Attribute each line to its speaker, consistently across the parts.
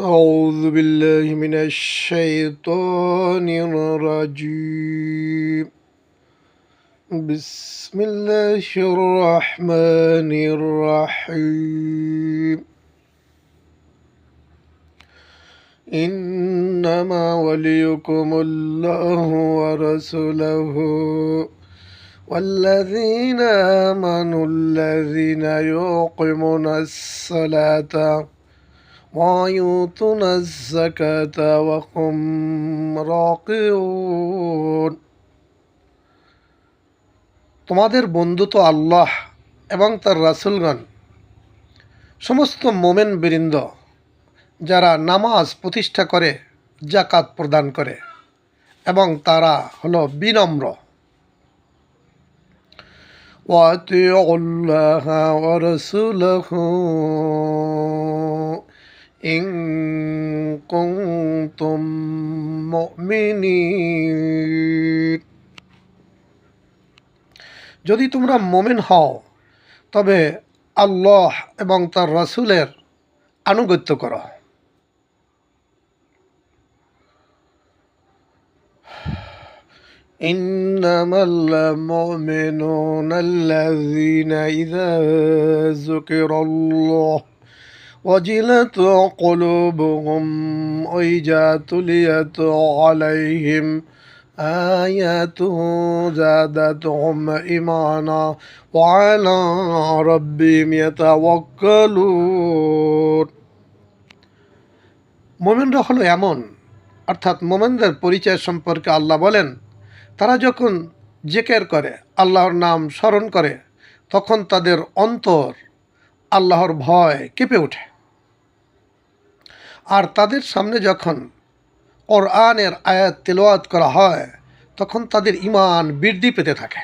Speaker 1: أعوذ بالله من الشيطان الرجيم بسم الله الرحمن الرحيم إنما وليكم الله ورسوله والذين آمنوا الذين يقيمون الصلاة ويؤتون الزكاة وهم راكعون। তোমাদের বন্ধু তো আল্লাহ এবং তার রাসূলগণ, সমস্ত মোমেন বৃন্দ যারা নামাজ প্রতিষ্ঠা করে, যাকাত প্রদান করে এবং তারা হলো বিনম্র। وَأَطِيعُوا اللَّهَ وَرَسُولَهُ إِن كُنتُم مُّؤْمِنِينَ। যদি তোমরা মুমিন হও তবে আল্লাহ এবং তার রাসূলের আনুগত্য করো। إنما المؤمنون الذين إذا ذكر الله وجلت قلوبهم وإذا تليت عليهم آياته زادتهم إيمانا وعلى ربهم يتوكلون। মুমিনরা হলো এমন, অর্থাৎ মুমিনদের পরিচয় সম্পর্কে আল্লাহ বলেন, তারা যখন জিকির করে, আল্লাহর নাম স্মরণ করে, তখন তাদের অন্তর আল্লাহর ভয় কেঁপে ওঠে। আর তাদের সামনে যখন কোরআনের আয়াত তিলাওয়াত করা হয়, তখন তাদের ঈমান বৃদ্ধি পেতে থাকে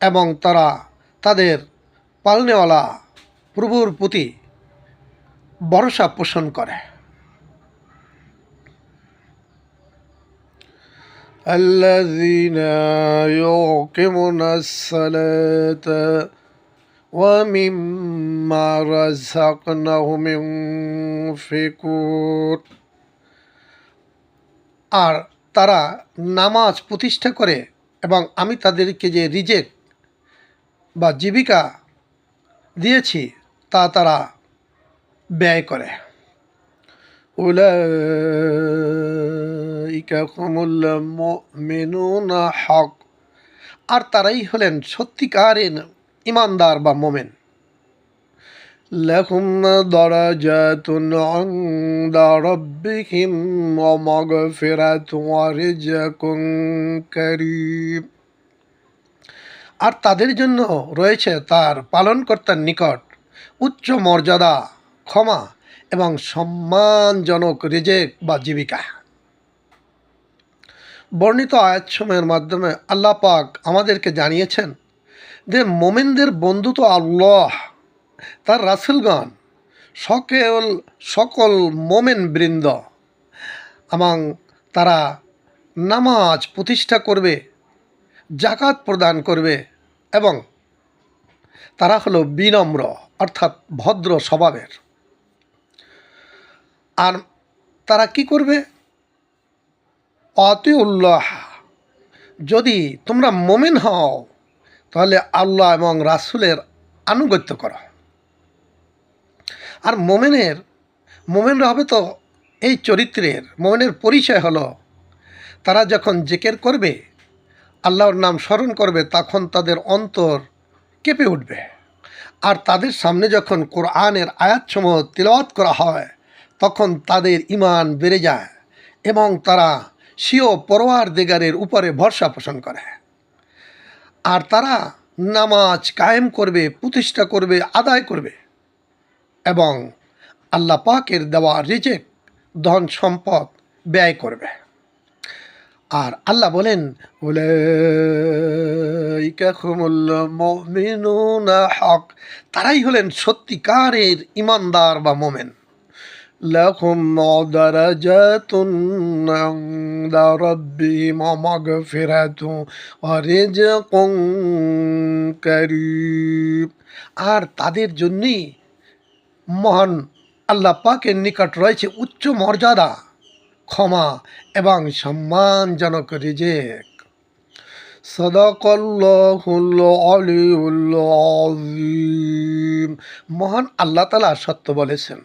Speaker 1: এবং তারা তাদের পালনেওয়ালা প্রভুর প্রতি ভরসা পোষণ করে। الذين يقيمون الصلاة ومما رزقناهم ينفقون। আর তারা নামাজ প্রতিষ্ঠা করে এবং আমি তাদেরকে যে রিজেক বা জীবিকা দিয়েছি তা তারা ব্যয় করে। উলাইকা হুমুল মুমিনুনা হক। আর তারাই হলেন সত্যিকারের ইমানদার বা মোমেন। লাহুম দারাজাতুন ইনদা রাব্বিহিম ওয়া মাগফিরাতুন ওয়া রিজকুন কারীম। আর তাদের জন্য রয়েছে তার পালনকর্তার নিকট উচ্চ মর্যাদা, ক্ষমা এবং সম্মানজনক রিজেক বা জীবিকা। বর্ণিত আয়াতসমূহের মাধ্যমে আল্লাহ পাক আমাদেরকে জানিয়েছেন যে মোমেনদের বন্ধু তো আল্লাহ, তার রাসূলগণ, সকল মোমেন বৃন্দ, এবং তারা নামাজ প্রতিষ্ঠা করবে, যাকাত প্রদান করবে এবং তারা হলো বিনম্র অর্থাৎ ভদ্র স্বভাবের। আর তারা কি করবে? আতিউল্লাহ, যদি তোমরা মুমিন হও তাহলে আল্লাহ এবং রাসূলের আনুগত্য করো। আর মোমেনরা হবে তো এই চরিত্রের। মোমেনের পরিচয় হলো তারা যখন জিকির করবে, আল্লাহর নাম স্মরণ করবে, তখন তাদের অন্তর কেঁপে উঠবে। আর তাদের সামনে যখন কোরআনের আয়াতসমূহ তিলাওয়াত করা হয়, তখন তাদের ঈমান বেড়ে যায় এবং তারা স্বীয় পরওয়ারদিগারের উপরে ভরসা পোষণ করে। আর তারা নামাজ কায়েম করবে, প্রতিষ্ঠা করবে, আদায় করবে এবং আল্লাহ পাকের দেওয়া রিজেক, ধন সম্পদ ব্যয় করবে। আর আল্লাহ বলেন, উলাইকা হুমুল মুমিনুনা হক। তারাই হলেন সত্যিকারের ইমানদার বা মোমেন। লাহুম দারাজাতুন ইনদা রাব্বিহিম ওয়া মাগফিরাতুন ওয়া রিজকুন কারীম। আর তাদের জন্যই মহান আল্লাহ পাকের নিকট রয়েছে উচ্চ মর্যাদা, ক্ষমা এবং সম্মানজনক রিজিক। সাদাকাল্লাহুল আলিয়্যুল আযীম। মহান আল্লাহ তাআলা সত্য বলেছেন।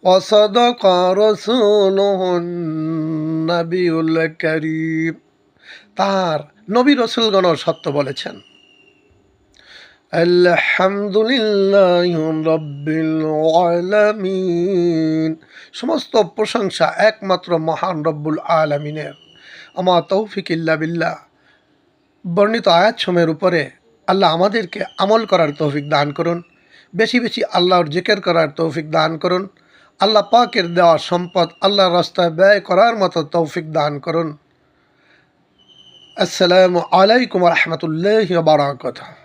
Speaker 1: ওয়া সাদাকা রাসূলুহুন নাবিয়ুল কারীম। তার নবী রাসূলগণও সত্য বলেছেন। আলহামদুলিল্লাহি রাব্বিল আলামিন। সমস্ত প্রশংসা একমাত্র মহান রব্বুল আলামিনের। আমা তৌফিক ইল্লা বিল্লাহ। বর্ণিত আয়াতসমূহের উপরে আল্লাহ আমাদেরকে আমল করার তৌফিক দান করুন, বেশি বেশি আল্লাহর জিকির করার তৌফিক দান করুন, আল্লাহ পাকের দেওয়া সম্পদ আল্লাহর রাস্তায় ব্যয় করার মতো তৌফিক দান করুন। আসসালামু আলাইকুম ওয়া রাহমাতুল্লাহি ওয়া বারাকাতুহু।